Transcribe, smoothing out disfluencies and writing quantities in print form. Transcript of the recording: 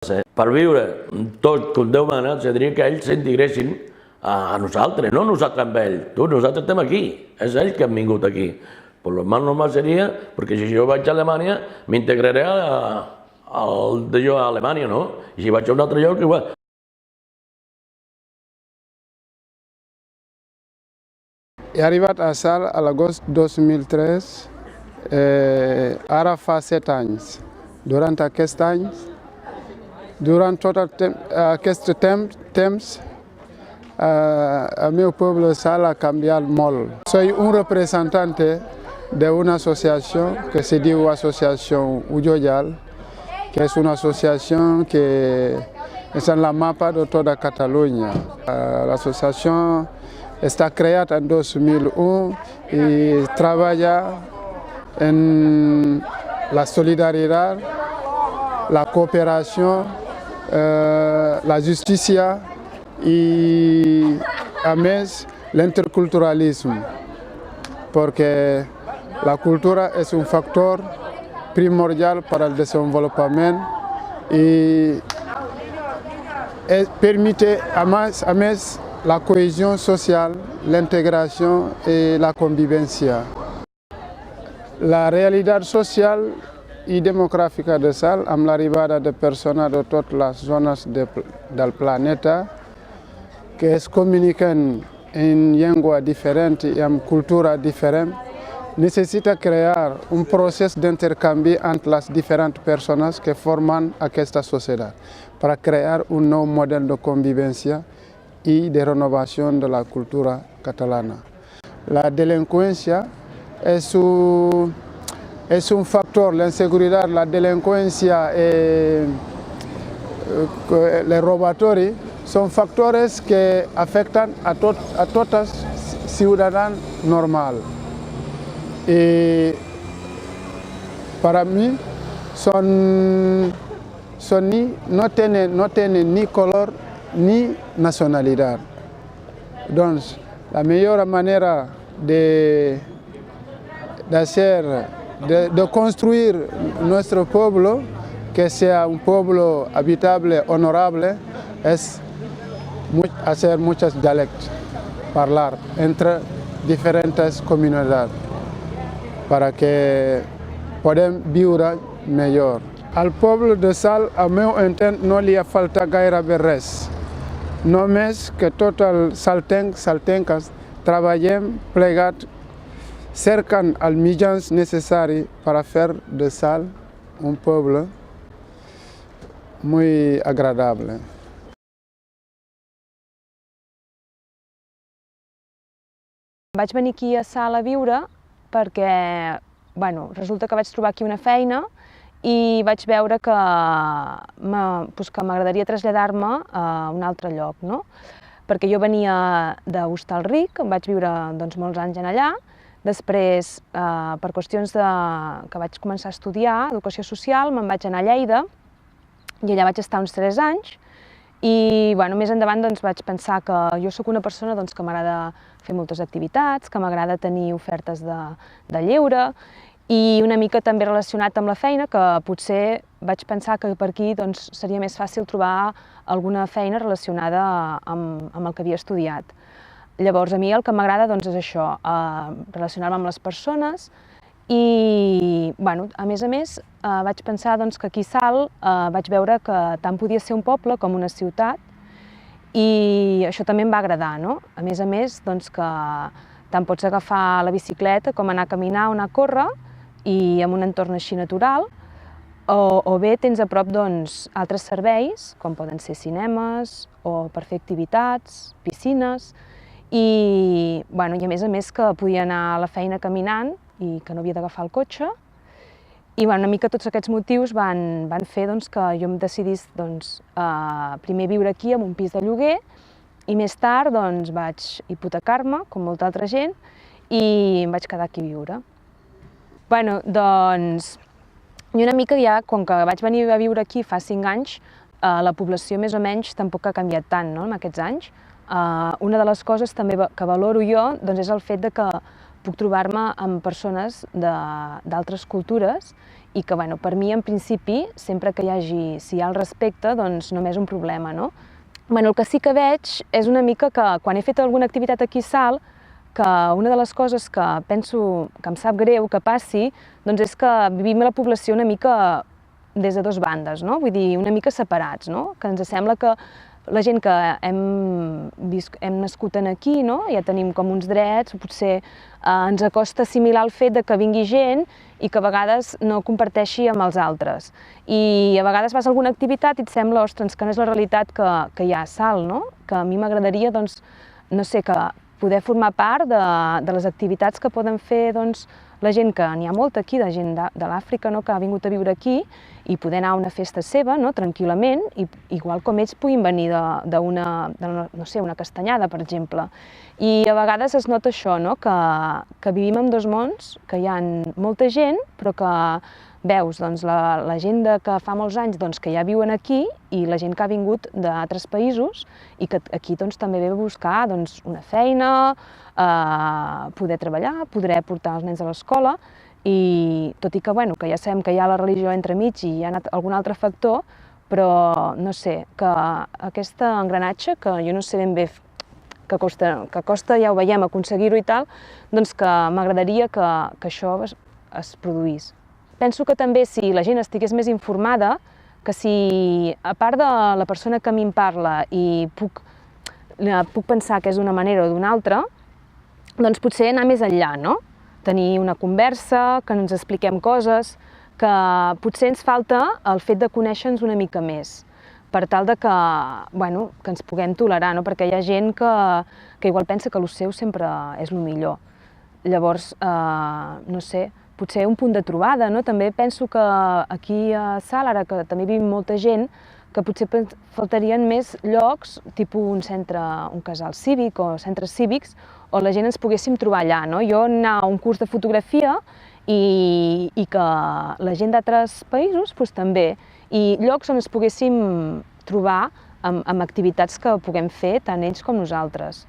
Per viure tot com Déu mana, diria que ells s'integressin a nosaltres, no nosaltres amb ells. Nosaltres estem aquí, és ells que han vingut aquí. Pues lo más normal seria, perquè si jo vaig a Alemanya, m'integraré a Alemanya, no? I si vaig a un altre lloc, igual. He arribat a Salt a l'agost 2003, ara fa 7 anys. Durant aquest any, durant tot aquest temps, el meu poble Salt ha canviat molt. Soy un representante de una asociación que se diu Asociación Ulloyal, que es una asociación que está en la mapa de toda Cataluña. La asociación está creada en 2001 y trabaja en la solidaridad, la cooperación, la justicia y a més l'interculturalisme, porque la cultura es un factor primordial para el desenvolupament y permite a més la cohesión social, la integración y la convivencia. La realidad social i demogràfica de Salt, amb l'arribada de persones de totes les zones del planeta que es comuniquen en llengua diferent i amb cultura diferent, necessita crear un procés d'intercanvi entre les diferents persones que formen aquesta societat per crear un nou model de convivència i de renovació de la cultura catalana. La delinqüència es un factor, la inseguridad, la delincuencia, el robatorio, son factores que afectan a todos ciudadanos normales. Y para mí no tienen ni color ni nacionalidad. Entonces, la mejor manera de construir nuestro pueblo, que sea un pueblo habitable, honorable, es hacer muchos dialectos, hablar entre diferentes comunidades para que podamos vivir mejor. Al poble de Salt, al meu entendre, no li falta gairebé res. Només que tots els saltenques treballem plegats cercant els mitjans necessaris per fer de Salt un poble muy agradable. Vaig venir aquí a Salt a viure perquè, resulta que vaig trobar aquí una feina i vaig veure que m'agradaria traslladar-me a un altre lloc, no? Perquè jo venia d'Hostalric, vaig viure molts anys allà. Després, per qüestions que vaig començar a estudiar educació social, me'n vaig anar a Lleida i allà vaig estar uns 3 anys i més endavant vaig pensar que jo soc una persona que m'agrada fer moltes activitats, que m'agrada tenir ofertes de lleure i una mica també relacionat amb la feina, que potser vaig pensar que per aquí seria més fàcil trobar alguna feina relacionada amb el que havia estudiat. Llavors, a mi el que m'agrada és això, relacionar-me amb les persones i, a més, vaig pensar que aquí a Salt vaig veure que tant podia ser un poble com una ciutat i això també em va agradar, no? A més, que tant pots agafar la bicicleta com anar a caminar o anar a córrer i en un entorn així natural, o bé tens a prop altres serveis, com poden ser cinemes o per fer activitats, piscines, i a més que podia anar a la feina caminant i que no havia d'agafar el cotxe. I una mica tots aquests motius van fer que jo em decidís primer viure aquí en un pis de lloguer i més tard vaig hipotecar-me, com molta altra gent, i em vaig quedar aquí a viure. I una mica ja, com que vaig venir a viure aquí fa 5 anys, la població més o menys tampoc ha canviat tant en aquests anys. Una de les coses també que valoro jo és el fet que puc trobar-me amb persones d'altres cultures i que, bueno, per mi, en principi, sempre que si hi ha el respecte, doncs només un problema, no? Bueno, el que sí que veig és una mica que quan he fet alguna activitat aquí a Salt, que una de les coses que penso que em sap greu que passi, doncs és que vivim la població una mica des de dues bandes, no? Vull dir, una mica separats, no? Que ens sembla que la gent que hem nascut aquí, no? Ja tenim com uns drets, potser ens acosta assimilar el fet de que vingui gent i que a vegades no comparteixi amb els altres. I a vegades vas a alguna activitat i et sembla, ostres, que no és la realitat que hi ha a Salt, no? Que a mi m'agradaria, doncs, no sé, que poder formar part de les activitats que poden fer, doncs, la gent que n'hi ha molta aquí, de gent de l'Àfrica, no?, que ha vingut a viure aquí, i poder anar a una festa seva, no?, tranquil·lament, i igual com ells puguin venir d'una, no sé, una castanyada, per exemple. I a vegades es nota això, no?, que vivim en dos mons, que hi ha molta gent, però que veus doncs, la gent que fa molts anys doncs, que ja viuen aquí i la gent que ha vingut d'altres països i que aquí doncs, també ve a buscar doncs, una feina, poder treballar, poder portar els nens a l'escola, i tot i que, bueno, que ja sabem que hi ha la religió entremig i hi ha algun altre factor, però no sé, que aquest engranatge, que jo no sé ben bé que costa, ja ho veiem, aconseguir-ho i tal, doncs que m'agradaria que això es produís. Penso que també si la gent estigués més informada, que si, a part de la persona que a mi em parla i puc pensar que és d'una manera o d'una altra, doncs potser anar més enllà, no? Tenir una conversa, que ens expliquem coses, que potser ens falta el fet de conèixer-nos una mica més, per tal de que, bueno, que ens puguem tolerar, no? Perquè hi ha gent que igual pensa que el seu sempre és el millor. Llavors, no sé, potser un punt de trobada, no? També penso que aquí a Salt, ara que també vivim molta gent, que potser faltarien més llocs, tipus un centre, un casal cívic o centres cívics, on la gent ens poguéssim trobar allà, no? Jo anar a un curs de fotografia i que la gent d'altres països doncs, també, i llocs on ens poguéssim trobar amb activitats que puguem fer tant ells com nosaltres.